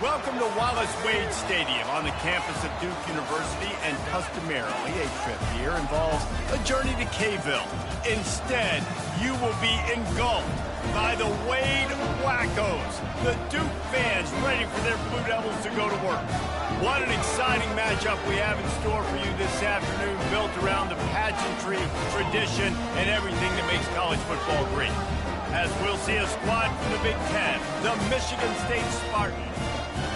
Welcome to Wallace Wade Stadium on the campus of Duke University, and customarily a trip here involves a journey to K-ville. Instead, you will be engulfed by the Wade Wackos, the Duke fans ready for their Blue Devils to go to work. What an exciting matchup we have in store for you this afternoon, built around the pageantry, tradition, and everything that makes college football great. As we'll see a squad from the Big Ten, the Michigan State Spartans,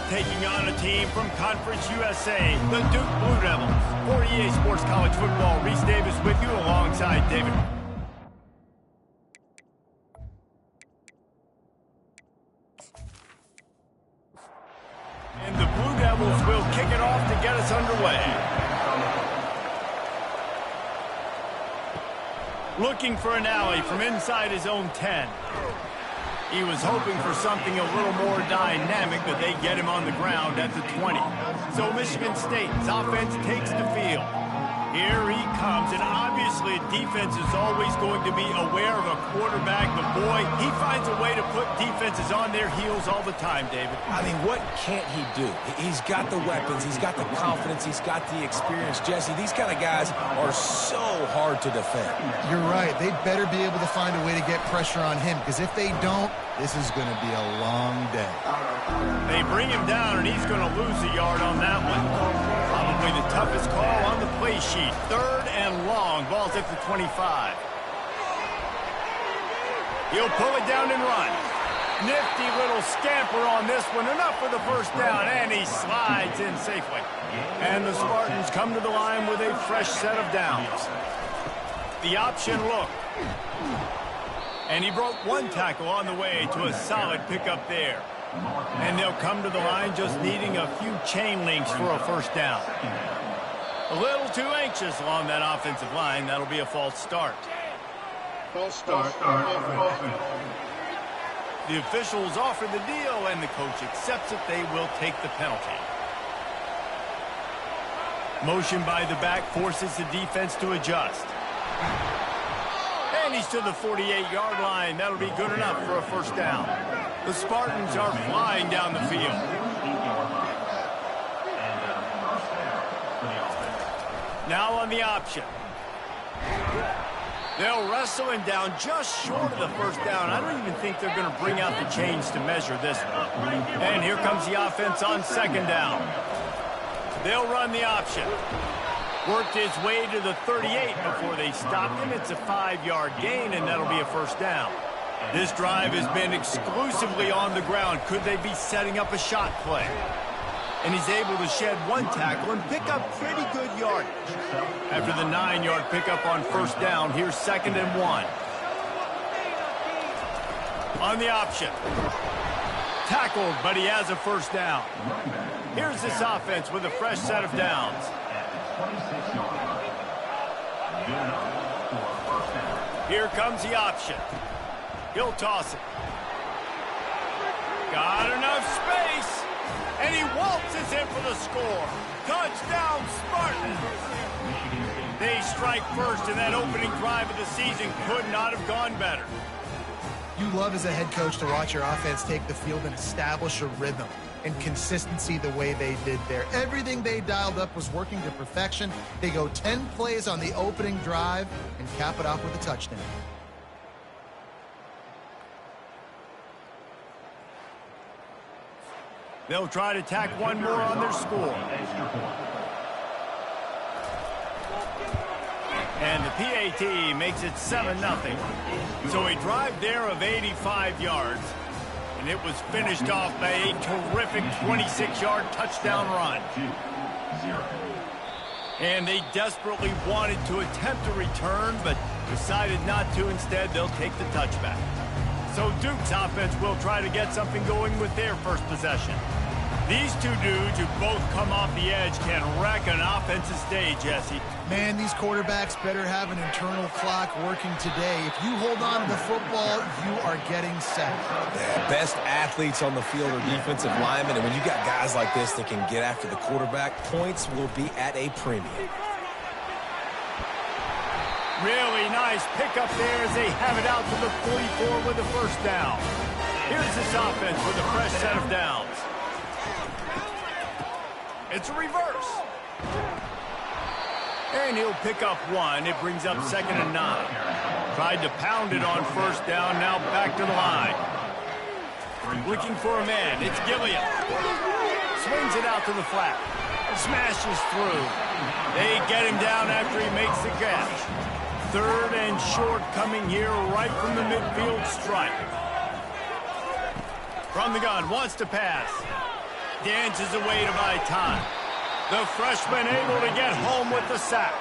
taking on a team from Conference USA, the Duke Blue Devils. For EA Sports College Football, Reese Davis with you alongside David. And the Blue Devils will kick it off to get us underway. Looking for an alley from inside his own 10. He was hoping for something a little more dynamic, but they get him on the ground at the 20. So Michigan State's offense takes the field. Here he comes, and obviously defense is always going to be aware of a quarterback, but boy, he finds a way to put defenses on their heels all the time, David. I mean, what can't he do? He's got the weapons, he's got the confidence, he's got the experience. Jesse, these kind of guys are so hard to defend. You're right. They better be able to find a way to get pressure on him, because if they don't, this is going to be a long day. They bring him down, and he's going to lose a yard on that one. Probably the toughest call on the play sheet. 3rd and long. Ball's at the 25. He'll pull it down and run. Nifty little scamper on this one. Enough for the first down, and he slides in safely. And the Spartans come to the line with a fresh set of downs. The option look. And he broke one tackle on the way to a solid pickup there. And they'll come to the line just needing a few chain links for a first down. A little too anxious along that offensive line. That'll be a false start. False start. The officials offer the deal, and the coach accepts it. They will take the penalty. Motion by the back forces the defense to adjust. And he's to the 48-yard line. That'll be good enough for a first down. The Spartans are flying down the field. Now on the option. They'll wrestle him down just short of the first down. I don't even think they're going to bring out the chains to measure this one. And here comes the offense on 2nd down. They'll run the option. Worked his way to the 38 before they stopped him. It's a 5-yard gain, and that'll be a first down. This drive has been exclusively on the ground. Could they be setting up a shot play? And he's able to shed one tackle and pick up pretty good yardage. After the 9-yard pickup on first down, here's 2nd and 1. On the option. Tackled, but he has a first down. Here's this offense with a fresh set of downs. Here comes the option. He'll toss it. Got enough space. And he waltzes in for the score. Touchdown, Spartans. They strike first, and that opening drive of the season could not have gone better. You love as a head coach to watch your offense take the field and establish a rhythm and consistency the way they did there. Everything they dialed up was working to perfection. They go 10 plays on the opening drive and cap it off with a touchdown. They'll try to tack one more on their score. And the PAT makes it 7-0. So a drive there of 85 yards. And it was finished off by a terrific 26-yard touchdown run. And they desperately wanted to attempt a return, but decided not to. Instead, they'll take the touchback. So Duke's offense will try to get something going with their first possession. These two dudes who both come off the edge can wreck an offensive day, Jesse. Man, these quarterbacks better have an internal clock working today. If you hold on to the football, you are getting set. Yeah, best athletes on the field are defensive linemen, and when you got guys like this that can get after the quarterback, points will be at a premium. Really nice pickup there as they have it out to the 44 with the first down. Here's this offense with a fresh set of downs. It's a reverse. And he'll pick up one. It brings up 2nd and 9. Tried to pound it on 1st down. Now back to the line. Looking for a man. It's Gilliam. Swings it out to the flat. Smashes through. They get him down after he makes the catch. 3rd and short coming here right from the midfield stripe. From the gun, wants to pass. Dances away to buy time. The freshman able to get home with the sack.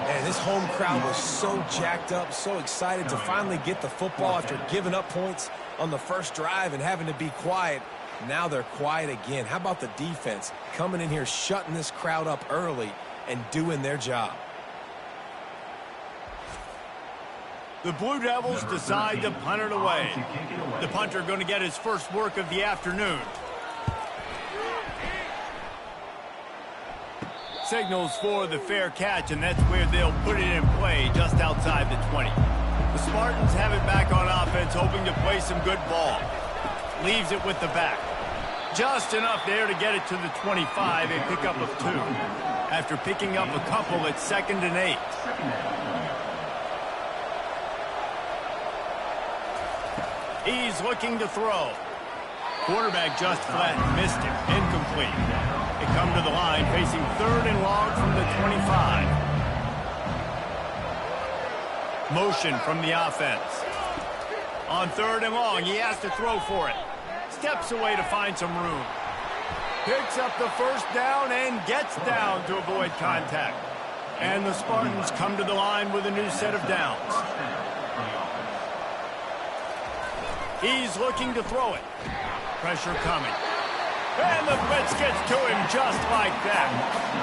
Man, this home crowd was so jacked up, so excited to finally get the football after giving up points on the first drive and having to be quiet. Now they're quiet again. How about the defense coming in here, shutting this crowd up early and doing their job? The Blue Devils decide to punt it away. The punter going to get his first work of the afternoon. Signals for the fair catch, and that's where they'll put it in play, just outside the 20. The Spartans have it back on offense, hoping to play some good ball. Leaves it with the back. Just enough there to get it to the 25, a pickup of 2. After picking up a couple at 2nd and 8. He's looking to throw. Quarterback just flat missed it. Incomplete. They come to the line facing 3rd and long from the 25. Motion from the offense. On 3rd and long, he has to throw for it. Steps away to find some room. Picks up the 1st down and gets down to avoid contact. And the Spartans come to the line with a new set of downs. He's looking to throw it. Pressure coming. And the blitz gets to him just like that.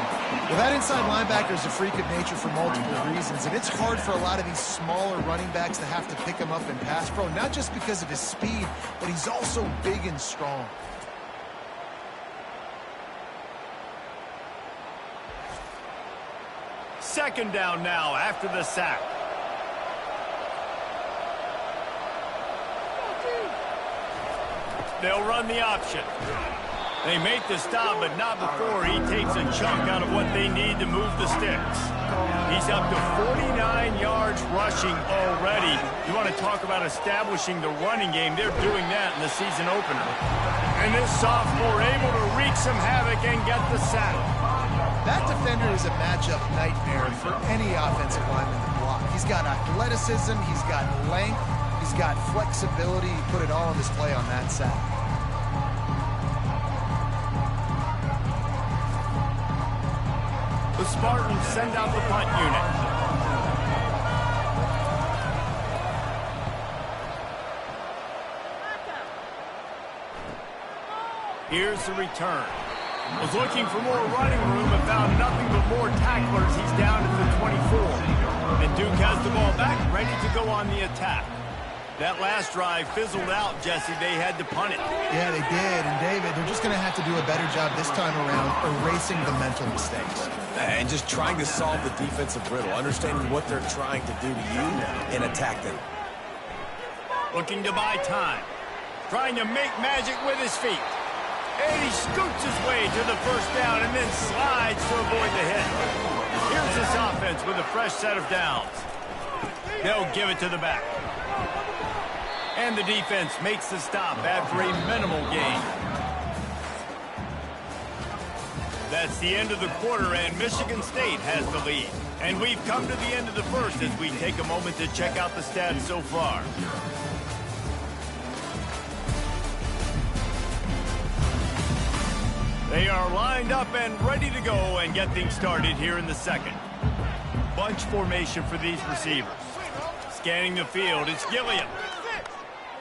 Well, that inside linebacker is a freak of nature for multiple reasons, and it's hard for a lot of these smaller running backs to have to pick him up in pass pro, not just because of his speed, but he's also big and strong. Second down now after the sack. They'll run the option. They make the stop, but not before he takes a chunk out of what they need to move the sticks. He's up to 49 yards rushing already. You want to talk about establishing the running game. They're doing that in the season opener. And this sophomore able to wreak some havoc and get the sack. That defender is a matchup nightmare for any offensive lineman to block. He's got athleticism, he's got length, he's got flexibility. He put it all on display on that sack. The Spartans send out the punt unit. Here's the return. Was looking for more running room but found nothing but more tacklers. He's down at the 24. And Duke has the ball back, ready to go on the attack. That last drive fizzled out, Jesse. They had to punt it. Yeah, they did. And, David, they're just going to have to do a better job this time around erasing the mental mistakes. And just trying to solve the defensive riddle, understanding what they're trying to do to you and attack them. Looking to buy time. Trying to make magic with his feet. And he scoots his way to the 1st down and then slides to avoid the hit. Here's this offense with a fresh set of downs. They'll give it to the back. And the defense makes the stop after a minimal gain. That's the end of the quarter, and Michigan State has the lead. And we've come to the end of the first as we take a moment to check out the stats so far. They are lined up and ready to go and get things started here in the second. Bunch formation for these receivers. Scanning the field, it's Gilliam.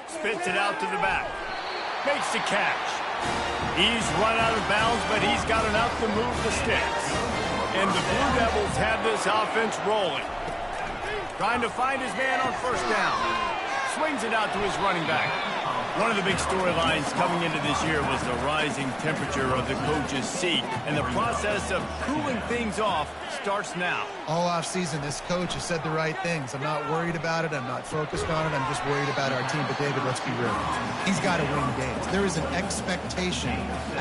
Spits it out to the back. Makes the catch. He's run out of bounds, but he's got enough to move the sticks. And the Blue Devils have this offense rolling. Trying to find his man on 1st down. Swings it out to his running back. One of the big storylines coming into this year was the rising temperature of the coach's seat, and the process of cooling things off starts now. All offseason, this coach has said the right things. I'm not worried about it. I'm not focused on it. I'm just worried about our team. But, David, let's be real. He's got to win games. There is an expectation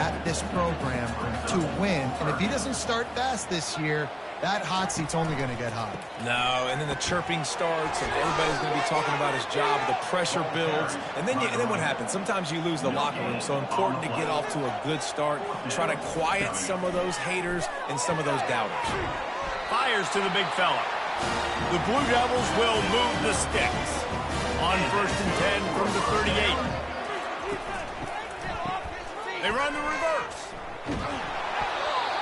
at this program to win, and if he doesn't start fast this year, that hot seat's only going to get hot. No, and then the chirping starts, and everybody's going to be talking about his job. The pressure builds, and then what happens? Sometimes you lose the locker room, so important to get off to a good start. Try to quiet some of those haters and some of those doubters. Fires to the big fella. The Blue Devils will move the sticks. On 1st and 10 from the 38. They run the reverse.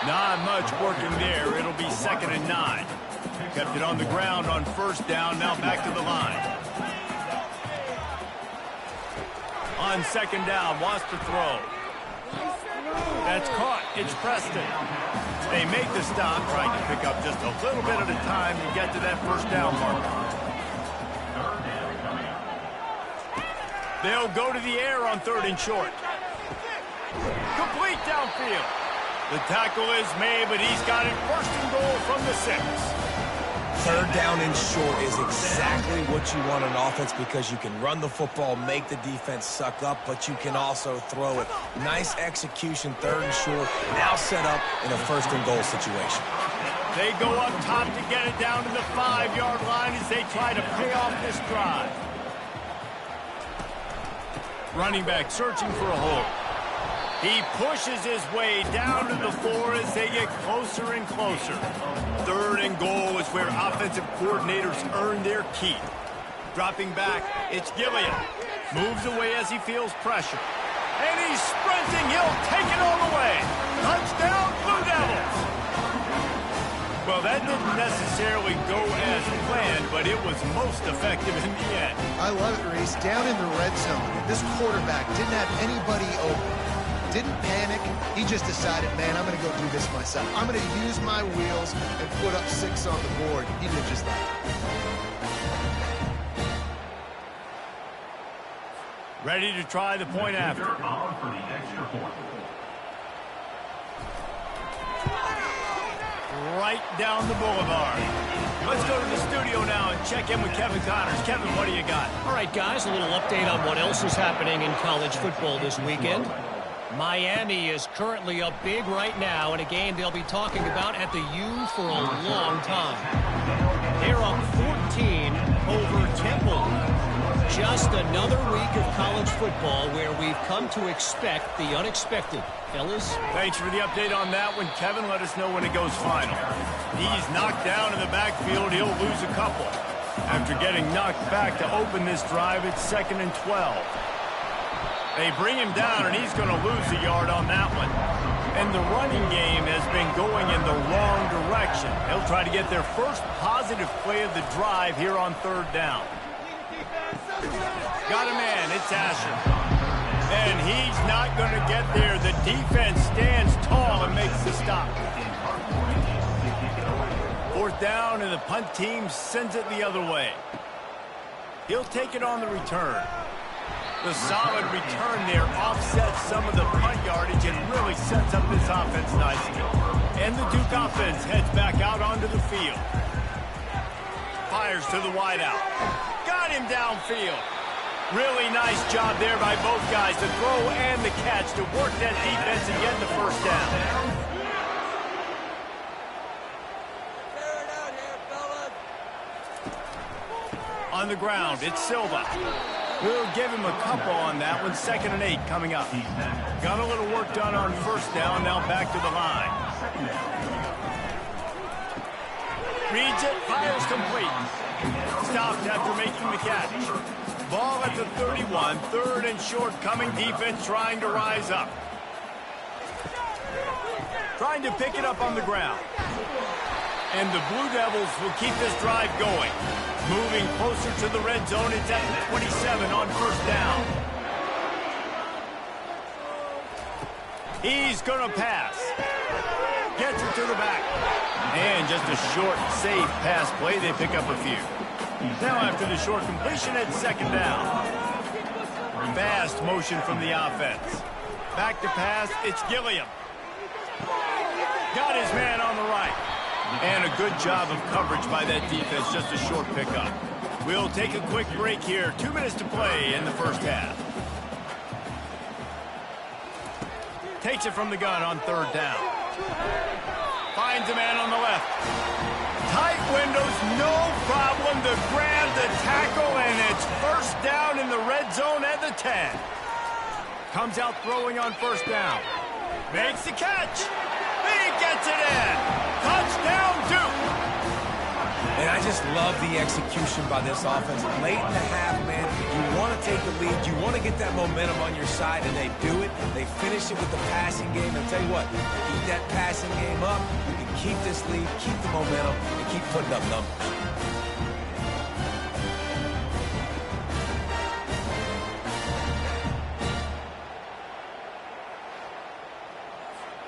Not much working there. It'll be 2nd and 9. Kept it on the ground on 1st down. Now back to the line. On 2nd down, wants to throw. That's caught. It's Preston. They make the stop, trying to pick up just a little bit at a time to get to that 1st down mark. They'll go to the air on 3rd and short. Complete downfield. The tackle is made, but he's got it 1st and goal from the 6. 3rd down and short is exactly what you want on offense because you can run the football, make the defense suck up, but you can also throw it. Nice execution, 3rd and short, now set up in a 1st and goal situation. They go up top to get it down to the 5-yard line as they try to pay off this drive. Running back searching for a hole. He pushes his way down to the 4 as they get closer and closer. 3rd and goal is where offensive coordinators earn their keep. Dropping back, it's Gilliam. Moves away as he feels pressure. And he's sprinting. He'll take it all the way. Touchdown, Blue Devils. Well, that didn't necessarily go as planned, but it was most effective in the end. I love it, Reese. Down in the red zone, this quarterback didn't have anybody open. Didn't panic. He just decided, man, I'm going to go do this myself. I'm going to use my wheels and put up 6 on the board. He did just that. Ready to try the point after. Right down the boulevard. Let's go to the studio now and check in with Kevin Connors. Kevin, what do you got? All right, guys, a little update on what else is happening in college football this weekend. Miami is currently up big right now in a game they'll be talking about at the U for a long time. They're up 14 over Temple. Just another week of college football where we've come to expect the unexpected. Fellas? Thanks for the update on that one, Kevin. Let us know when it goes final. He's knocked down in the backfield. He'll lose a couple. After getting knocked back to open this drive, it's 2nd and 12. They bring him down, and he's going to lose a yard on that one. And the running game has been going in the wrong direction. They'll try to get their first positive play of the drive here on 3rd down. Got a man. It's Asher. And he's not going to get there. The defense stands tall and makes the stop. 4th down, and the punt team sends it the other way. He'll take it on the return. The solid return there offsets some of the punt yardage and really sets up this offense nicely. And the Duke offense heads back out onto the field. Fires to the wideout. Got him downfield. Really nice job there by both guys, the throw and the catch, to work that defense and get the 1st down. On the ground, it's Silva. We'll give him a couple on that one. 2nd and 8 coming up. Got a little work done on 1st down. Now back to the line. Reads it. Fires complete. Stopped after making the catch. Ball at the 31. 3rd and short coming. Defense trying to rise up. Trying to pick it up on the ground. And the Blue Devils will keep this drive going. Moving closer to the red zone. It's at the 27 on 1st down. He's going to pass. Gets it to the back. And just a short, safe pass play. They pick up a few. Now after the short completion, it's 2nd down. Fast motion from the offense. Back to pass, it's Gilliam. Got his man on the right. And a good job of coverage by that defense, just a short pickup. We'll take a quick break here. 2 minutes to play in the first half. Takes it from the gun on third down. Finds a man on the left. Tight windows, no problem to grab the tackle, and it's first down in the red zone at the 10. Comes out throwing on first down. Makes the catch. He gets it in. Touchdown, Duke. And I just love the execution by this offense. Late in the half, man, you want to take the lead. You want to get that momentum on your side, and they do it. They finish it with the passing game. And tell you what, keep that passing game up. You can keep this lead, keep the momentum, and keep putting up numbers.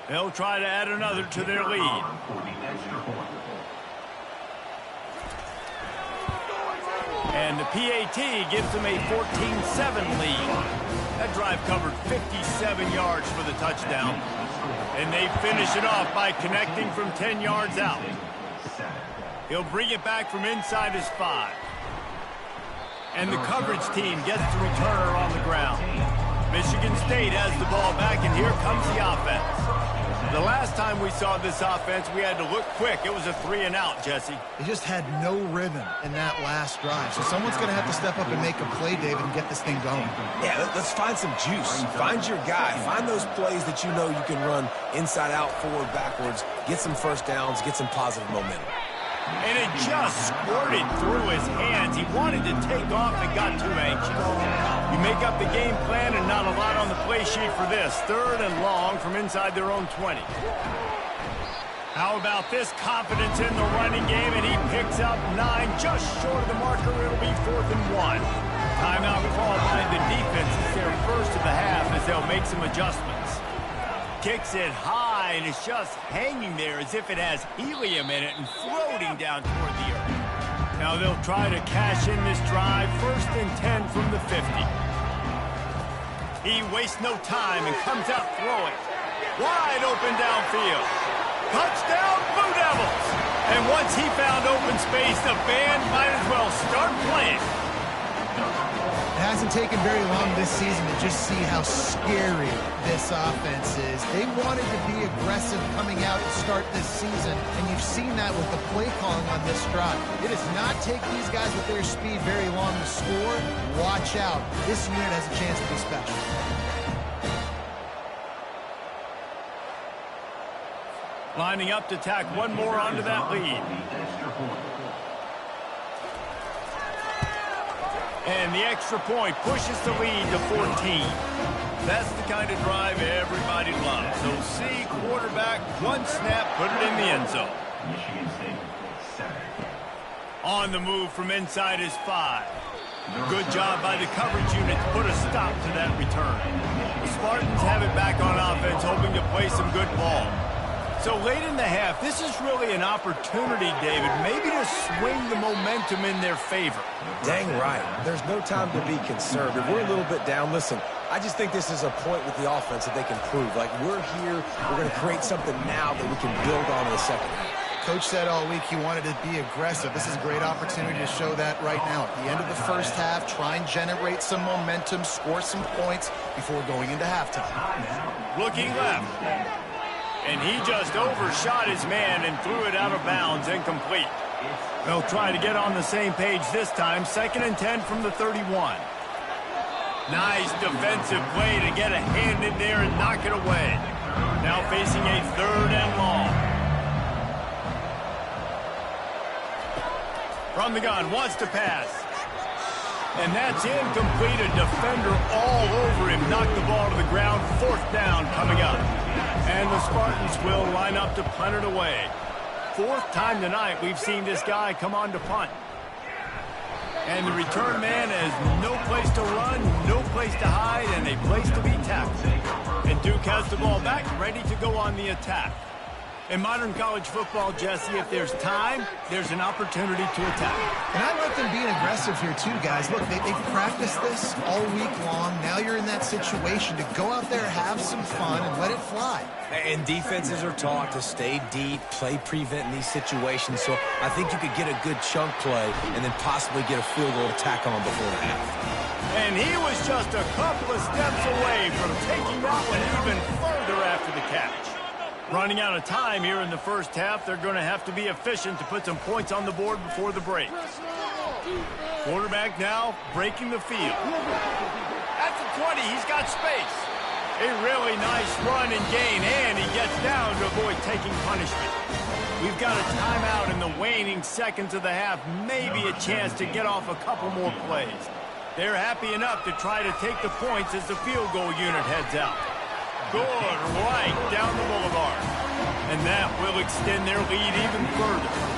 They'll try to add another to their lead. And the PAT gives them a 14-7 lead. That drive covered 57 yards for the touchdown. And they finish it off by connecting from 10 yards out. He'll bring it back from inside his 5. And the coverage team gets the returner on the ground. Michigan State has the ball back, and here comes the offense. The last time we saw this offense, we had to look quick. It was a 3-and-out, Jesse. They just had no rhythm in that last drive. So someone's going to have to step up and make a play, David, and get this thing going. Yeah, let's find some juice. Find your guy. Find those plays that you know you can run inside out, forward, backwards. Get some first downs. Get some positive momentum. And it just squirted through his hands. He wanted to take off and got too anxious. You make up the game plan and not a lot on the play sheet for this. 3rd and long from inside their own 20. How about this confidence in the running game? And he picks up 9, just short of the marker. It'll be 4th and 1. Timeout call by the defense. It's their first of the half as they'll make some adjustments. Kicks it high, and it's just hanging there as if it has helium in it and floating down toward the earth. Now they'll try to cash in this drive. 1st and 10 from the 50. He wastes no time and comes out throwing. Wide open downfield. Touchdown, Blue Devils! And once he found open space, the band might as well start playing. It hasn't taken very long this season to just see how scary this offense is. They wanted to be aggressive coming out to start this season, and you've seen that with the play calling on this drive. It does not take these guys with their speed very long to score. Watch out. This unit has a chance to be special. Lining up to tack one more onto that lead. And the extra point pushes the lead to 14. That's the kind of drive everybody loves. So see, quarterback, one snap, put it in the end zone. On the move from inside his 5. Good job by the coverage unit to put a stop to that return. The Spartans have it back on offense, hoping to play some good ball. So late in the half, this is really an opportunity, David, maybe to swing the momentum in their favor. Dang right. There's no time to be conservative. We're a little bit down. Listen, I just think this is a point with the offense that they can prove. Like, we're here, we're going to create something now that we can build on in the second half. Coach said all week he wanted to be aggressive. This is a great opportunity to show that right now. At the end of the first half, try and generate some momentum, score some points before going into halftime. Looking left. And he just overshot his man and threw it out of bounds, incomplete. They'll try to get on the same page this time. 2nd and 10 from the 31. Nice defensive play to get a hand in there and knock it away. Now facing a 3rd and long. From the gun, wants to pass. And that's incomplete. A defender all over him. Knocked the ball to the ground. 4th down coming up. And the Spartans will line up to punt it away. 4th time tonight we've seen this guy come on to punt. And the return man has no place to run, no place to hide, and a place to be tackled. And Duke has the ball back, ready to go on the attack. In modern college football, Jesse, if there's time, there's an opportunity to attack. And I like them being aggressive here too, guys. Look, they've practiced this all week long. Now you're in that situation to go out there, have some fun, and let it fly. And defenses are taught to stay deep, play prevent in these situations. So I think you could get a good chunk play and then possibly get a field goal to tack on before the half. And he was just a couple of steps away from taking that one even further after the catch. Running out of time here in the first half, they're going to have to be efficient to put some points on the board before the break. Quarterback now breaking the field. At the 20, he's got space. A really nice run and gain, and he gets down to avoid taking punishment. We've got a timeout in the waning seconds of the half, maybe a chance to get off a couple more plays. They're happy enough to try to take the points as the field goal unit heads out. Good right down the boulevard. And that will extend their lead even further.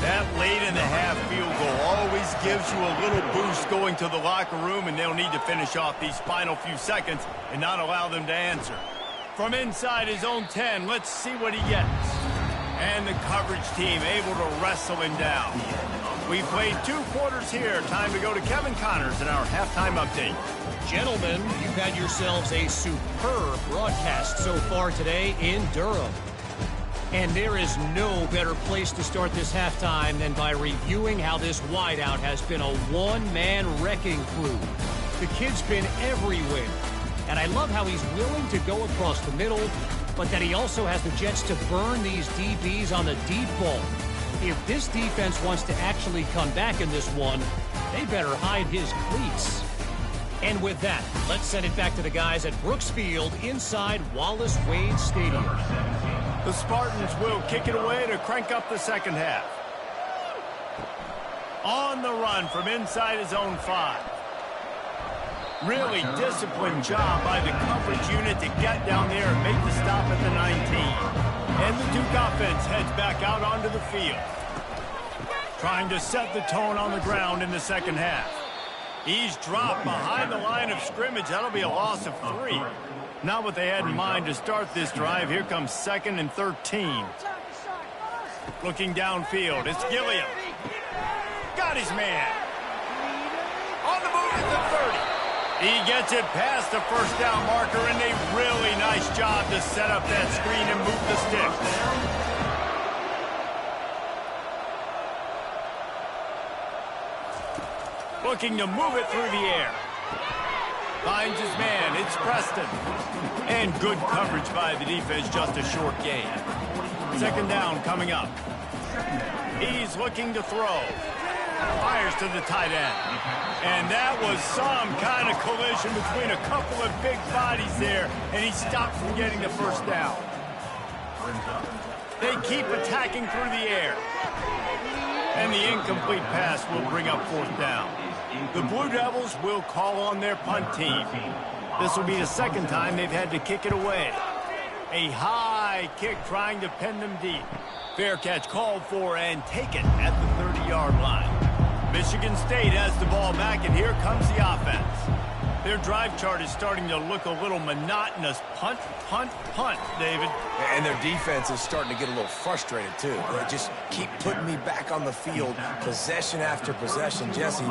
That late in the half field goal always gives you a little boost going to the locker room, and they'll need to finish off these final few seconds and not allow them to answer. From inside his own 10, let's see what he gets. And the coverage team able to wrestle him down. We played 2 quarters here. Time to go to Kevin Connors in our halftime update. Gentlemen, you've had yourselves a superb broadcast so far today in Durham. And there is no better place to start this halftime than by reviewing how this wideout has been a one-man wrecking crew. The kid's been everywhere. And I love how he's willing to go across the middle, but that he also has the jets to burn these DBs on the deep ball. If this defense wants to actually come back in this one, they better hide his cleats. And with that, let's send it back to the guys at Brooks Field inside Wallace Wade Stadium. The Spartans will kick it away to crank up the second half. On the run from inside his own 5. Really disciplined job by the coverage unit to get down there and make the stop at the 19. And the Duke offense heads back out onto the field. Trying to set the tone on the ground in the second half. He's dropped behind the line of scrimmage. That'll be a loss of 3. Not what they had in mind to start this drive. Here comes 2nd and 13. Looking downfield, it's Gilliam. Got his man. On the move at the 30. He gets it past the first down marker, and a really nice job to set up that screen and move the sticks. Looking to move it through the air. Finds his man. It's Preston. And good coverage by the defense, just a short gain. 2nd down coming up. He's looking to throw. Fires to the tight end. And that was some kind of collision between a couple of big bodies there, and he stopped from getting the first down. They keep attacking through the air. And the incomplete pass will bring up 4th down. The Blue Devils will call on their punt team. This will be the 2nd time they've had to kick it away. A high kick trying to pin them deep. Fair catch called for and taken at the 30-yard line. Michigan State has the ball back, and here comes the offense. Their drive chart is starting to look a little monotonous. Punt, punt, punt, David. And their defense is starting to get a little frustrated, too. They just keep putting me back on the field, possession after possession. Jesse,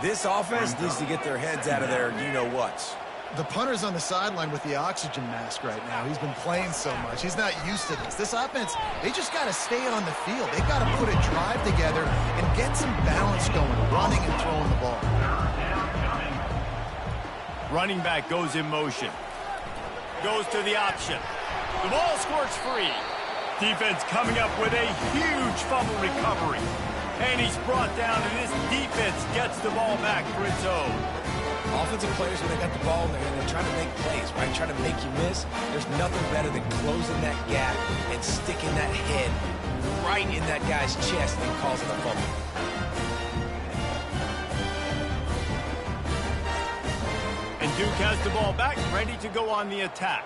this offense needs to get their heads out of their you-know-whats. The punter's on the sideline with the oxygen mask right now. He's been playing so much. He's not used to this. This offense, they just got to stay on the field. They've got to put a drive together and get some balance going, running and throwing the ball. Running back goes in motion. Goes to the option. The ball squirts free. Defense coming up with a huge fumble recovery. And he's brought down, and this defense gets the ball back for its own. Offensive players, when they got the ball in their hand, they're trying to make plays, right? Trying to make you miss. There's nothing better than closing that gap and sticking that head right in that guy's chest and causing a fumble. And Duke has the ball back, ready to go on the attack.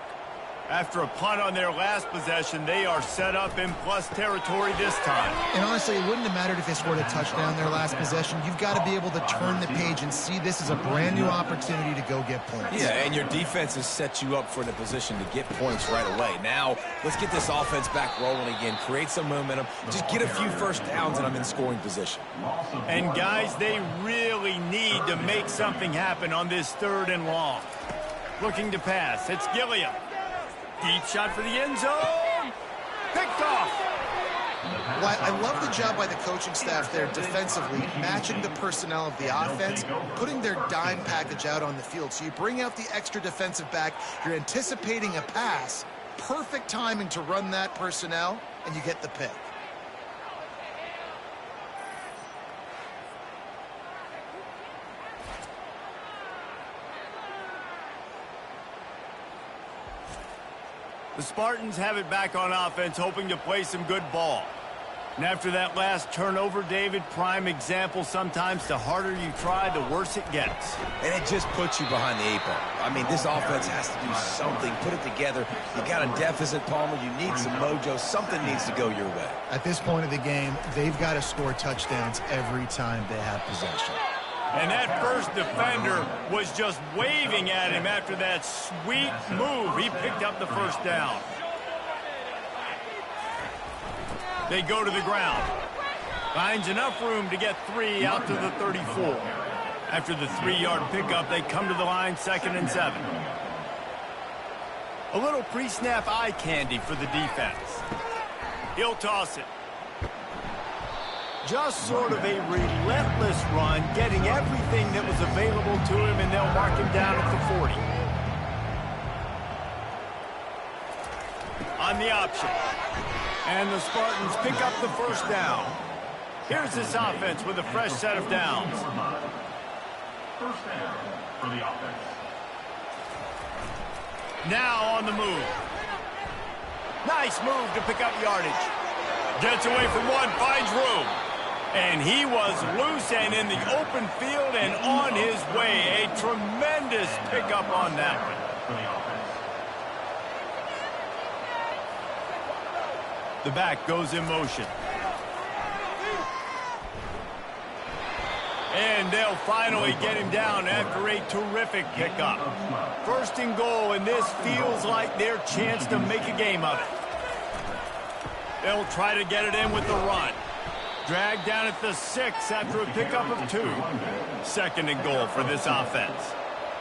After a punt on their last possession, they are set up in plus territory this time. And honestly, it wouldn't have mattered if they scored a touchdown their last possession. You've got to be able to turn the page and see this as a brand new opportunity to go get points. Yeah, and your defense has set you up for the position to get points right away. Now, let's get this offense back rolling again, create some momentum, just get a few first downs, and I'm in scoring position. And guys, they really need to make something happen on this 3rd and long. Looking to pass, it's Gilliam. Deep shot for the end zone. Picked off. Well, I love the job by the coaching staff there defensively, matching the personnel of the offense, putting their dime package out on the field. So you bring out the extra defensive back, you're anticipating a pass, perfect timing to run that personnel, and you get the pick. The Spartans have it back on offense, hoping to play some good ball. And after that last turnover, David, prime example, sometimes the harder you try, the worse it gets. And it just puts you behind the 8 ball. I mean, this offense has to do something, put it together. You got a deficit, Palmer. You need some mojo. Something needs to go your way. At this point of the game, they've got to score touchdowns every time they have possession. And that first defender was just waving at him after that sweet move. He picked up the first down. They go to the ground. Finds enough room to get 3 out to the 34. After the 3-yard pickup, they come to the line, 2nd and 7. A little pre-snap eye candy for the defense. He'll toss it. Just sort of a relentless run, getting everything that was available to him, and they'll mark him down at the 40. On the option. And the Spartans pick up the first down. Here's this offense with a fresh set of downs. First down for the offense. Now on the move. Nice move to pick up yardage. Gets away from one, finds room. And he was loose and in the open field and on his way. A tremendous pickup on that one. The back goes in motion. And they'll finally get him down after a terrific pickup. 1st and goal, and this feels like their chance to make a game of it. They'll try to get it in with the run. Dragged down at the 6 after a pickup of 2. 2nd and goal for this offense.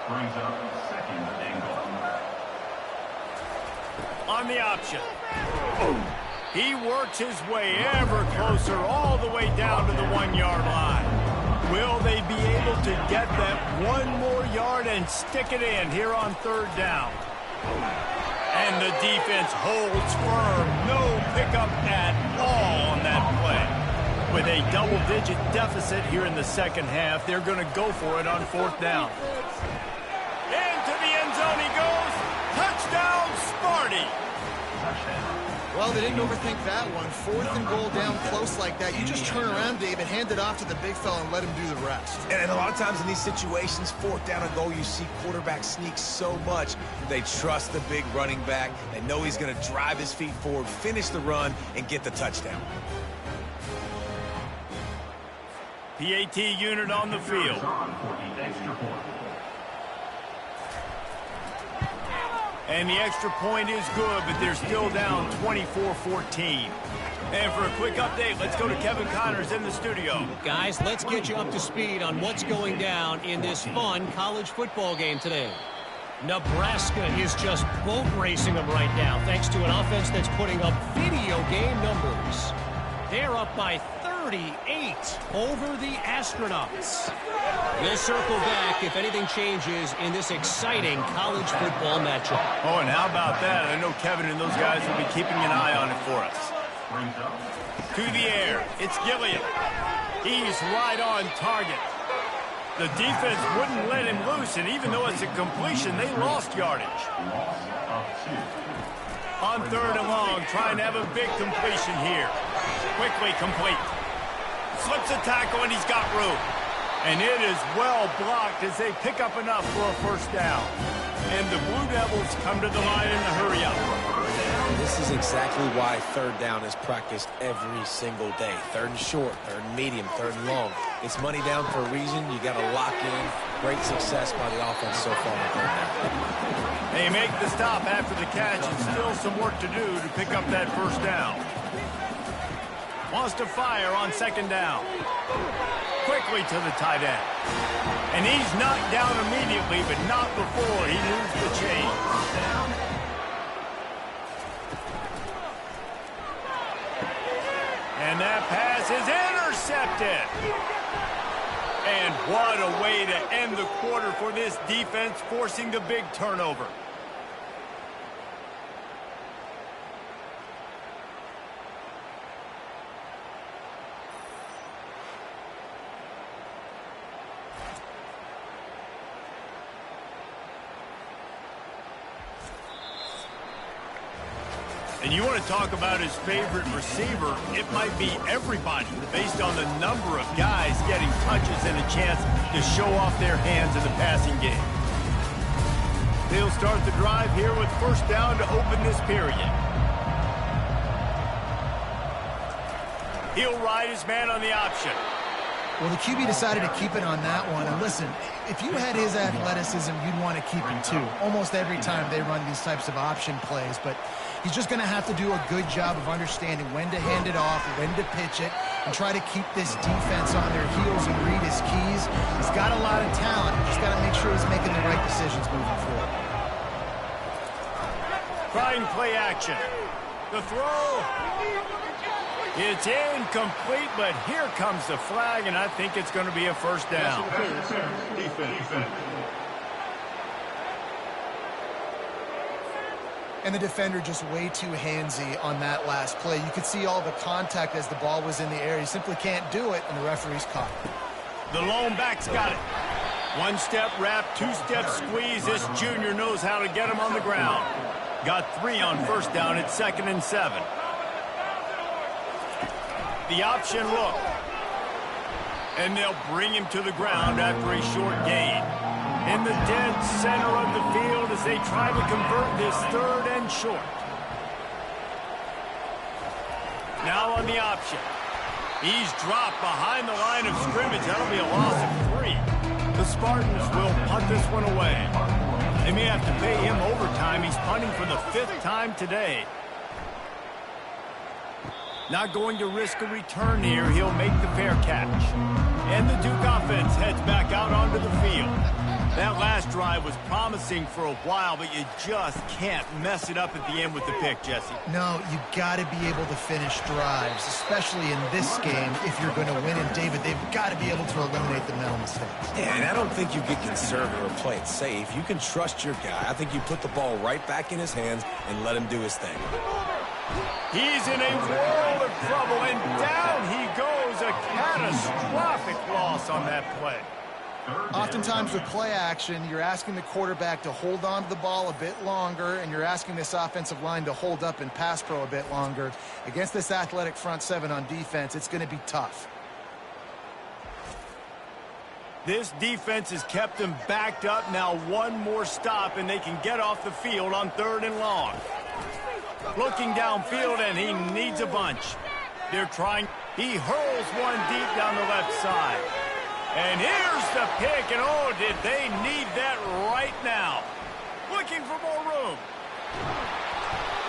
Brings up 2nd and goal. On the option. He works his way ever closer all the way down to the 1-yard line. Will they be able to get that 1 more yard and stick it in here on 3rd down? And the defense holds firm. No pickup at all on that play. With a double-digit deficit here in the 2nd half, they're going to go for it on 4th down. Into the end zone he goes. Touchdown, Sparty. Well, they didn't overthink that one. 4th and goal down close like that. You just turn around, David, hand it off to the big fella and let him do the rest. And a lot of times in these situations, 4th down and goal, you see quarterbacks sneak so much. They trust the big running back. They know he's going to drive his feet forward, finish the run, and get the touchdown. PAT unit on the field. And the extra point is good, but they're still down 24-14. And for a quick update, let's go to Kevin Connors in the studio. Guys, let's get you up to speed on what's going down in this fun college football game today. Nebraska is just boat racing them right now, thanks to an offense that's putting up video game numbers. They're up by 38 over the Astronauts. We'll circle back if anything changes in this exciting college football matchup. Oh, and how about that? I know Kevin and those guys will be keeping an eye on it for us. To the air, it's Gilliam. He's right on target. The defense wouldn't let him loose, and even though it's a completion, they lost yardage. On 3rd and long, trying to have a big completion here. Quickly complete. Slips a tackle, and he's got room. And it is well blocked as they pick up enough for a 1st down. And the Blue Devils come to the line in the hurry-up. This is exactly why third down is practiced every single day. Third and short, third and medium, third and long. It's money down for a reason. You got to lock in. Great success by the offense so far on third down. They make the stop after the catch, and still some work to do to pick up that first down. Wants to fire on second down. Quickly to the tight end. And he's knocked down immediately, but not before he moves the chain. And that pass is intercepted. And what a way to end the quarter for this defense, forcing the big turnover. And you want to talk about his favorite receiver, it might be everybody based on the number of guys getting touches and a chance to show off their hands in the passing game. They'll start the drive here with first down to open this period. He'll ride his man on the option. Well, the QB decided to keep it on that one. And listen, if you had his athleticism, you'd want to keep him too. Almost every time they run these types of option plays. But he's just going to have to do a good job of understanding when to hand it off, when to pitch it, and try to keep this defense on their heels and read his keys. He's got a lot of talent. He's got to make sure he's making the right decisions moving forward. Trying play action. The throw. It's incomplete, but here comes the flag, and I think it's going to be a first down. Defense. And the defender just way too handsy on that last play. You could see all the contact as the ball was in the air. He simply can't do it, and the referee's caught. The lone back's got it. One-step wrap, two-step squeeze. This junior knows how to get him on the ground. Got 3 on first down at 2nd and 7. The option look. And they'll bring him to the ground after a short gain. In the dead center of the field as they try to convert this 3rd and short. Now on the option. He's dropped behind the line of scrimmage. That'll be a loss of 3. The Spartans will punt this one away. They may have to pay him overtime. He's punting for the 5th time today. Not going to risk a return here. He'll make the fair catch. And the Duke offense heads back out onto the field. That last drive was promising for a while, but you just can't mess it up at the end with the pick, Jesse. No, you got to be able to finish drives, especially in this game if you're going to win. And, David, they've got to be able to eliminate the mental mistakes. Yeah, and I don't think you get conservative or play it safe. You can trust your guy. I think you put the ball right back in his hands and let him do his thing. He's in a world of trouble, and down he goes. A catastrophic loss on that play. Oftentimes with play action, you're asking the quarterback to hold on to the ball a bit longer, and you're asking this offensive line to hold up in pass pro a bit longer. Against this athletic front 7 on defense, it's going to be tough. This defense has kept them backed up. Now one more stop, and they can get off the field on 3rd and long. Looking downfield, and he needs a bunch. They're trying. He hurls one deep down the left side. And here's the pick, and oh, did they need that right now. Looking for more room.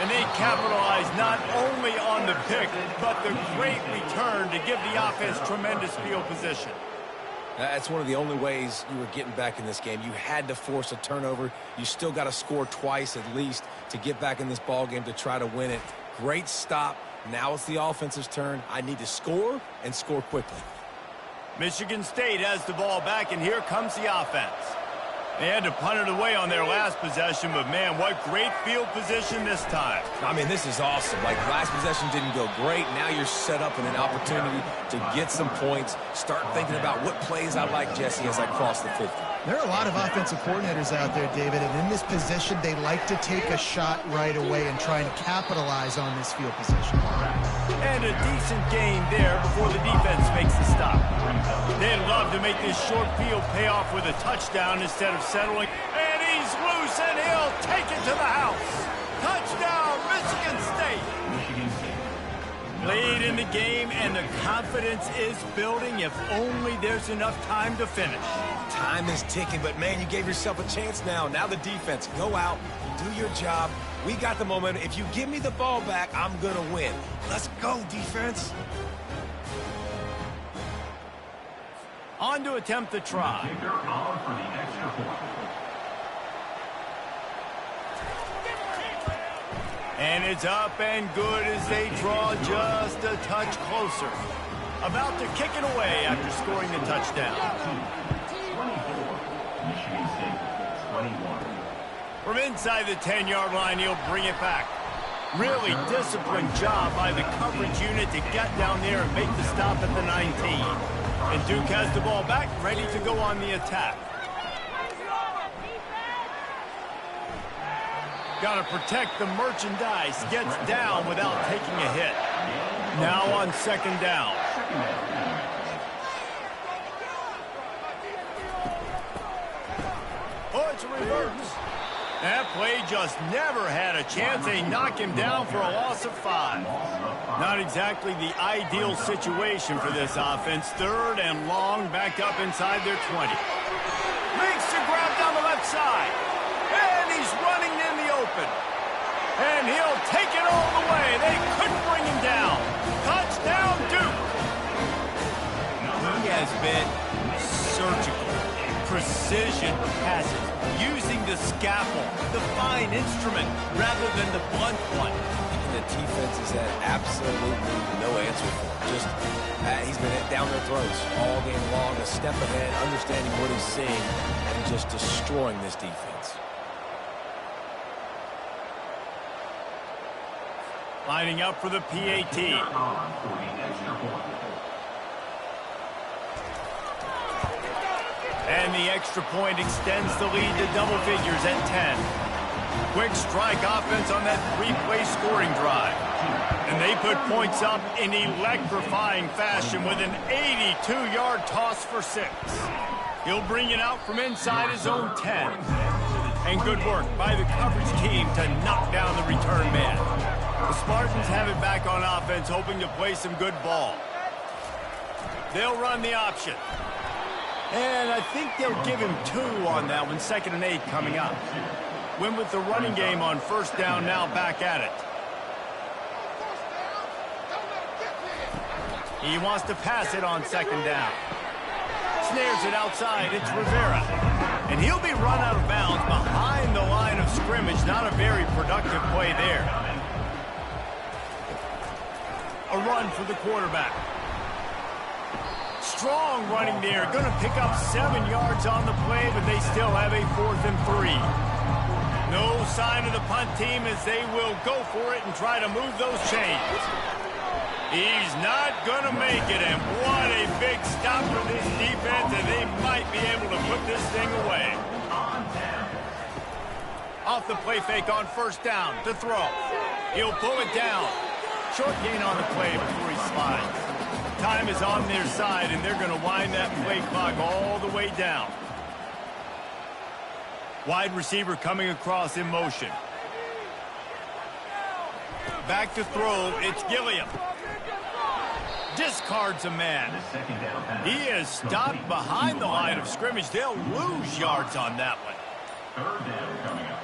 And they capitalize not only on the pick, but the great return to give the offense tremendous field position. That's one of the only ways you were getting back in this game. You had to force a turnover. You still got to score twice at least to get back in this ball game to try to win it. Great stop. Now it's the offense's turn. I need to score and score quickly. Michigan State has the ball back, and here comes the offense. They had to punt it away on their last possession, but man, what great field position this time. I mean, this is awesome. Like, last possession didn't go great. Now you're set up in an opportunity to get some points. Start thinking about what plays I like, Jesse, as I cross the 50. There are a lot of offensive coordinators out there, David, and in this position, they like to take a shot right away and try and capitalize on this field position. And a decent gain there before the defense makes the stop. They'd love to make this short field pay off with a touchdown instead of settling. And he's is loose, and he'll take it to the house. Touchdown, Michigan State. Michigan State. Lead in the game, and the confidence is building if only there's enough time to finish. Time is ticking, but, man, you gave yourself a chance now. Now the defense, go out, do your job. We got the momentum. If you give me the ball back, I'm going to win. Let's go, defense. On to attempt the try. Kicker on for the extra point. And it's up and good as they draw just a touch closer. About to kick it away after scoring the touchdown. 24. Michigan State. 21. From inside the 10-yard line, he'll bring it back. Really disciplined job by the coverage unit to get down there and make the stop at the 19. And Duke has the ball back, ready to go on the attack. Got to protect the merchandise. Gets down without taking a hit. Now on second down. Oh, it's a reverse. That play just never had a chance. They knock him down for a loss of 5. Not exactly the ideal situation for this offense. Third and long, back up inside their 20. Makes the grab down the left side. And he's running in the open. And he'll take it all the way. They couldn't bring him down. Touchdown, Duke. He has been surgical, precision passes, using the scalpel, the fine instrument, rather than the blunt one. The defense has had absolutely no answer for him. Just, he's been down their throats all game long, a step ahead, understanding what he's seeing, and just destroying this defense. Lining up for the PAT. And the extra point extends the lead to double figures at 10. Quick strike offense on that 3-play scoring drive. And they put points up in electrifying fashion with an 82-yard toss for 6. He'll bring it out from inside his own 10. And good work by the coverage team to knock down the return man. The Spartans have it back on offense, hoping to play some good ball. They'll run the option. And I think they'll give him 2 on that one, 2nd and 8 coming up. Win with the running game on first down, now back at it. He wants to pass it on 2nd down. Snares it outside, it's Rivera. And he'll be run out of bounds behind the line of scrimmage. Not a very productive play there. A run for the quarterback. Strong running there. Going to pick up 7 yards on the play, but they still have a 4th and 3. No sign of the punt team as they will go for it and try to move those chains. He's not going to make it, and what a big stop for this defense, and they might be able to put this thing away. Off the play fake on first down to throw. He'll pull it down. Short gain on the play before he slides. Time is on their side, and they're going to wind that play clock all the way down. Wide receiver coming across in motion. Back to throw, it's Gilliam. Discards a man. He is stopped behind the line of scrimmage. They'll lose yards on that one. 3rd down coming up.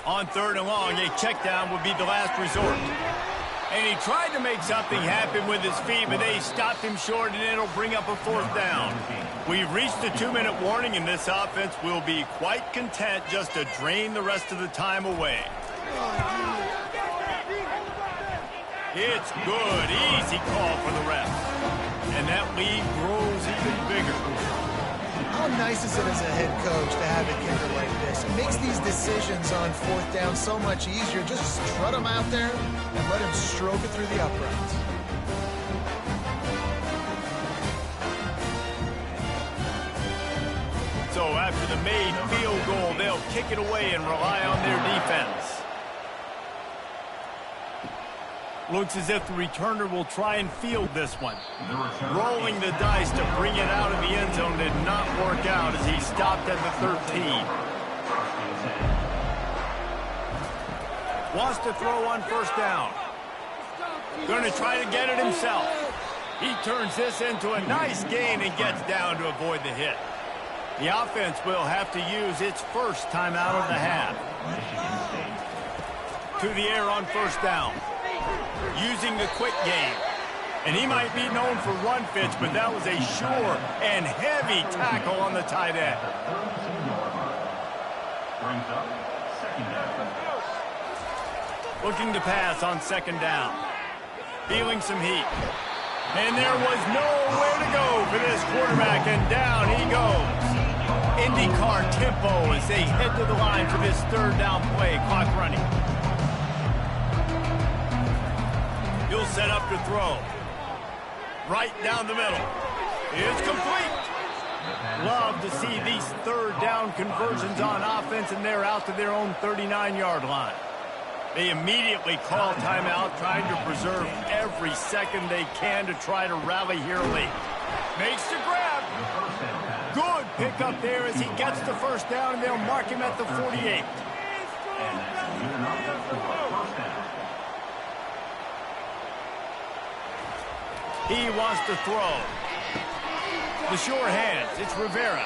On 3rd and long, a check down would be the last resort. And he tried to make something happen with his feet, but they stopped him short, and it'll bring up a 4th down. We've reached the 2-minute warning, and this offense will be quite content just to drain the rest of the time away. It's good. Easy call for the ref. And that lead grows even bigger. How nice is it as a head coach to have a kicker like this? It makes these decisions on 4th down so much easier. Just strut him out there and let him stroke it through the uprights. So after the made field goal, they'll kick it away and rely on their defense. Looks as if the returner will try and field this one. Rolling the dice to bring it out of the end zone did not work out as he stopped at the 13. Wants to throw on first down. Going to try to get it himself. He turns this into a nice gain and gets down to avoid the hit. The offense will have to use its first timeout of the half. To the air on first down. Using the quick game. And he might be known for run fits, but that was a sure and heavy tackle on the tight end. Looking to pass on second down. Feeling some heat. And there was nowhere to go for this quarterback, and down he goes. IndyCar tempo as they head to the line for this third down play. Clock running. He'll set up to throw. Right down the middle. It's complete. Love to see these third down conversions on offense, and they're out to their own 39-yard line. They immediately call timeout, trying to preserve every second they can to try to rally here late. Makes the grab. Good pickup there as he gets the first down, and they'll mark him at the 48. He wants to throw. The sure hands. It's Rivera.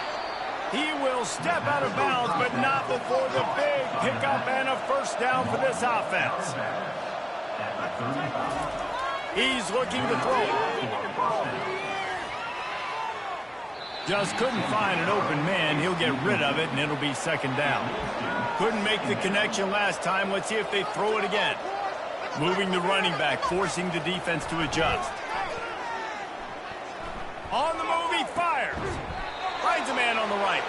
He will step out of bounds, but not before the big pickup and a first down for this offense. He's looking to throw. Just couldn't find an open man. He'll get rid of it, and it'll be second down. Couldn't make the connection last time. Let's see if they throw it again. Moving the running back, forcing the defense to adjust. On the move, he fires. Finds a man on the right.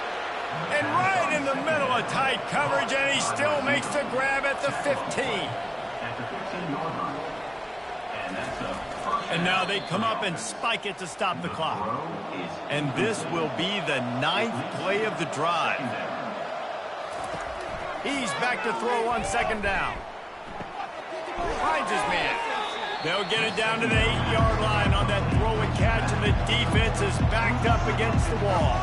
And right in the middle of tight coverage, and he still makes the grab at the 15. And now they come up and spike it to stop the clock. And this will be the 9th play of the drive. He's back to throw on second down. Finds his man. They'll get it down to the 8-yard line on that throw and catch, and the defense is backed up against the wall.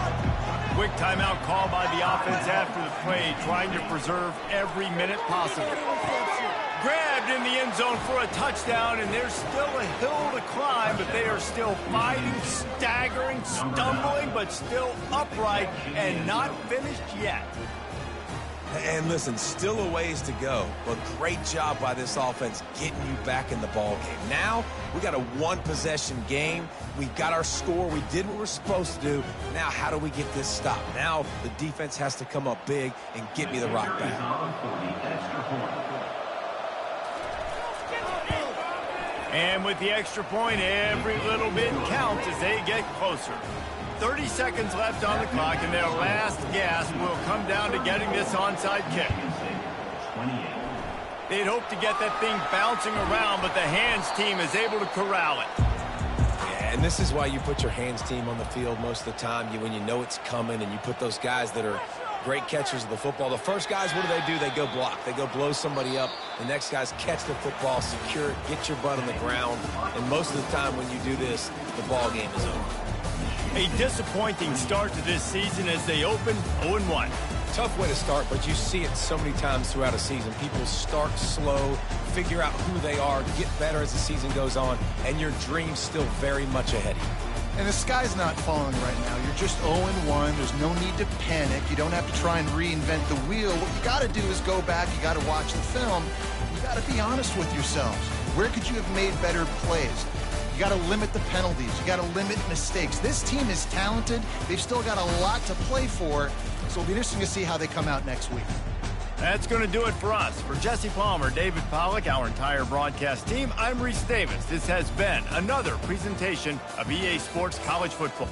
Quick timeout call by the offense after the play, trying to preserve every minute possible. Grabbed in the end zone for a touchdown, and there's still a hill to climb, but they are still fighting, staggering, stumbling, but still upright and not finished yet. And listen, still a ways to go, but great job by this offense getting you back in the ball game. Now, we got a one-possession game. We got our score. We did what we're supposed to do. Now, how do we get this stopped? Now, the defense has to come up big and get me the rock back. And with the extra point, every little bit counts as they get closer. 30 seconds left on the clock, and their last gasp will come down to getting this onside kick. They'd hope to get that thing bouncing around, but the hands team is able to corral it. Yeah, and this is why you put your hands team on the field most of the time, when you know it's coming, and you put those guys that are great catchers of the football. The first guys, what do? They go block. They go blow somebody up. The next guys catch the football, secure it, get your butt on the ground. And most of the time when you do this, the ball game is over. A disappointing start to this season as they open 0-1. Tough way to start, but you see it so many times throughout a season. People start slow, figure out who they are, get better as the season goes on, and your dream's still very much ahead of you. And the sky's not falling right now. You're just 0-1. There's no need to panic. You don't have to try and reinvent the wheel. What you got to do is go back. You got to watch the film. You got to be honest with yourselves. Where could you have made better plays? You got to limit the penalties. You got to limit mistakes. This team is talented. They've still got a lot to play for. So it'll be interesting to see how they come out next week. That's going to do it for us. For Jesse Palmer, David Pollack, our entire broadcast team, I'm Reese Davis. This has been another presentation of EA Sports College Football.